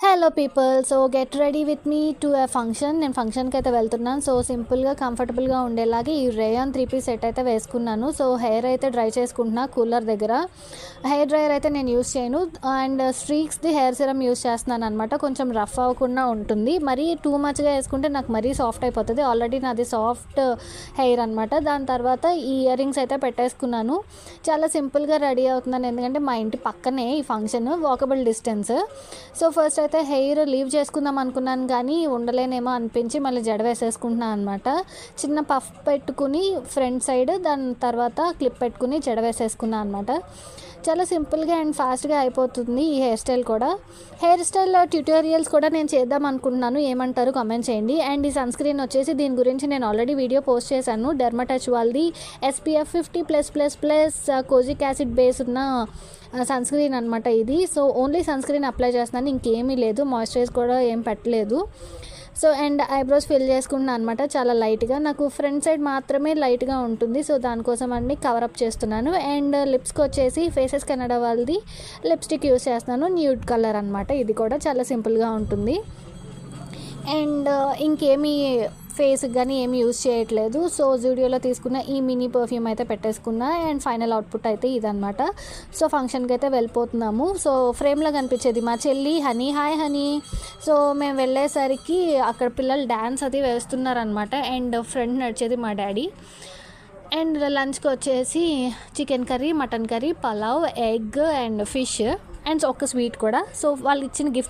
Hello people. So get ready with me to a function. నేను ఫంక్షన్కి అయితే వెళ్తున్నాను. సో సింపుల్గా కంఫర్టబుల్గా ఉండేలాగే ఈ రేయాన్ 3 పీస్ సెట్ అయితే వేసుకున్నాను. సో హెయిర్ అయితే డ్రై చేసుకుంటున్నా కూలర్ దగ్గర. హెయిర్ డ్రైయర్ అయితే నేను యూస్ చేయను. అండ్ స్ట్రీక్స్ది హెయిర్ సిరమ్ యూస్ చేస్తున్నాను అనమాట. కొంచెం రఫ్ అవ్వకుండా ఉంటుంది. మరీ టూ మచ్గా వేసుకుంటే నాకు మరీ సాఫ్ట్ అయిపోతుంది. ఆల్రెడీ నాది సాఫ్ట్ హెయిర్ అనమాట. దాని తర్వాత ఈ ఇయర్ రింగ్స్ అయితే పెట్టేసుకున్నాను. చాలా సింపుల్గా రెడీ అవుతున్నాను, ఎందుకంటే మా ఇంటి పక్కనే ఈ function, walkable distance. So first అయితే హెయిర్ లీవ్ చేసుకుందాం అనుకున్నాను, కానీ ఉండలేనేమో అనిపించి మళ్ళీ జడ వేసేసుకుంటున్నాను అనమాట. చిన్న పఫ్ పెట్టుకుని ఫ్రంట్ సైడ్, దాని తర్వాత క్లిప్ పెట్టుకుని జడ వేసేసుకున్నాను అనమాట. చాలా సింపుల్గా అండ్ ఫాస్ట్గా అయిపోతుంది ఈ హెయిర్ స్టైల్ కూడా. హెయిర్ స్టైల్ ట్యూటోరియల్స్ కూడా నేను చేద్దాం అనుకుంటున్నాను, ఏమంటారు కామెంట్ చేయండి. అండ్ ఈ సన్ స్క్రీన్ వచ్చేసి దీని గురించి నేను ఆల్రెడీ వీడియో పోస్ట్ చేశాను. డెర్మటచ్ వాళ్ళది SPF 50+++ కోజిక్ యాసిడ్ బేస్ ఉన్న సన్ స్క్రీన్ అనమాట ఇది. So only sun screen apply చేస్తున్నాను, ఇంకేమీ లేదు, మాయిశ్చరైజ్ కూడా ఏం పెట్టలేదు. సో అండ్ ఐబ్రోస్ ఫిల్ చేసుకుంటున్నాను అనమాట చాలా లైట్గా. నాకు ఫ్రంట్ సైడ్ మాత్రమే లైట్గా ఉంటుంది, సో దానికోసం అన్ని కవరప్ చేస్తున్నాను. అండ్ లిప్స్కి వచ్చేసి ఫేసెస్ కెనడా వాళ్ళది లిప్స్టిక్ యూస్ చేస్తున్నాను, న్యూడ్ కలర్ అనమాట. ఇది కూడా చాలా సింపుల్గా ఉంటుంది. అండ్ ఇంకేమీ ఫేస్కి కానీ ఏమి యూస్ చేయట్లేదు. సో జూడియోలో తీసుకున్న ఈ మినీ పర్ఫ్యూమ్ అయితే పెట్టేసుకున్నా. అండ్ ఫైనల్ అవుట్పుట్ అయితే ఇదనమాట. సో ఫంక్షన్కి అయితే వెళ్ళిపోతున్నాము. సో ఫ్రేమ్లో కనిపించేది మా చెల్లి హనీ. Hi honey. సో మేము వెళ్ళేసరికి అక్కడ పిల్లలు డ్యాన్స్ అది వేస్తున్నారనమాట. అండ్ ఫ్రంట్ నడిచేది మా డాడీ. అండ్ లంచ్కి వచ్చేసి chicken curry, mutton curry, pulao, egg and fish and ఒక స్వీట్ కూడా. సో వాళ్ళు ఇచ్చిన గిఫ్ట్